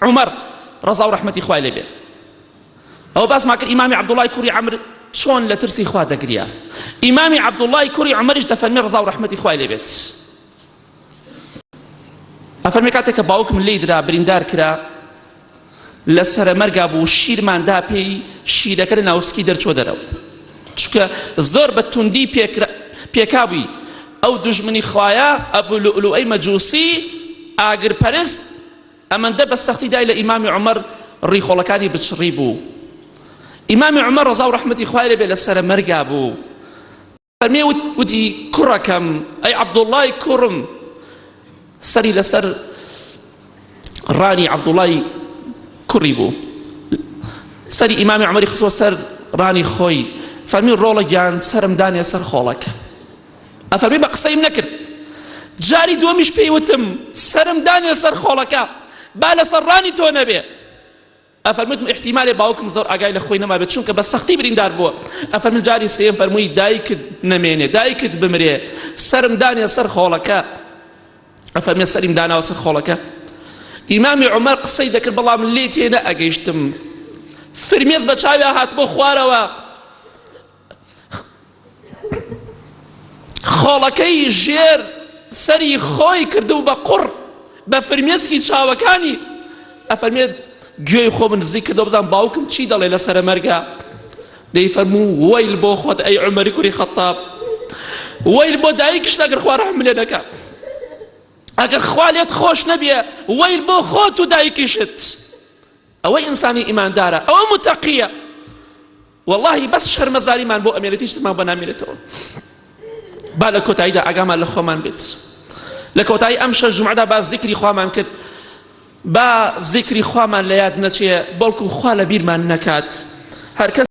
عمر ڕەزا و ڕەحمەتی خوای لێ بێ ئەو باسمان کرد ئیمامی عەبدوڵڵای کوڕی عەمر چۆن لە ترسی خوا دەگریا ئیمامی عەبدوڵڵای کوڕی عومەریش دەفەرمێ ڕەزا و ڕەحمەتی خوای لێ بێت ئەفەرمێ کاتێک کە باوکم لێی درا بریندار کرا لە سەرمەرگا بوو شیرمان دا پێی شیرەکە لە ناوسکی دەرچۆ دەرەوە چونکە زۆر بە توندی پێکابووی ئەو دوژمنی خوایە ئەبو لؤلؤەی مەجووسی ئاگرپەرست ئەمەندە بە سەختی دای لە ئیمامی عومەر ڕیخۆڵەکانی بچڕی بوو ئیمامی عومەر ڕەزا و ڕەحمەتی خوای لێ بێ لە سەرمەرگا بوو فەرمێ وتی کوڕەکەم ئەی عەبدوڵڵای کوڕم سەری لەسەر ڕانی عەبدوڵڵای کوڕی بوو سەری ئیمامی عومەری خستووە سەر ڕانی خۆی فەرمی ڕۆڵە گیان سەرم دانێ سەر خۆڵەکە ئەفەرمی بە قسەیم نەکرد جاری دووەمیش پێی وتم سەرم دانێ سەر خۆڵەکە با لەسەر ڕانی تۆ نەبێ ئەفەرمیتم احتیمالێ باوکم زۆر ئاگای لە خۆی نەما بێت چونکە بە سەختی بریندار بووە ئەفەرمی جاری سێم فەرمووی دایکت نەمێنێ دایکت بمرێ سەرم دانێ سەر خۆڵەکە ئەفەرمێ سەریم داناوە سەر خۆڵەکە ئیمامی عومەر قسەی دەکرد بەڵام لێ تێنە ئەگەیشتم فرمێز بە چاویا هات بۆ خوارەوە خۆڵەکەی ژێر سەری خۆی کردو بە قوڕ بە فرمێسکی چاوەکانی ئەفەرمێت گوێی خۆم نزیک کردەوە بزانم باوکم چی دەڵێ لە سەرمەرگا دەیفەرموو وەیل بۆ خۆت ئەی عومەری کوڕی خەتاب وەیل بۆ دایکشت ئەگەر خوا ڕەحم لێ نەکا ئەگەر خوا لێت خۆش نەبێ وەیل بۆ خۆت و دایکیشت ئەوەی ئینسانی ئیماندارە ئەوە متەقیە واللهی بەس شەرمەزاریمان بۆ ئەمێنێتی شتمان بۆ نامێنێتەوە با لە کۆتاییدا ئاگامان لە خۆمان بێت لە کۆتایی ئەم شەش جومعەدا با زیکری خوامان کرد با زیکری خوامان لە یاد نەچێ بەڵکو خوا لە بیرمان نەکات هەر کەس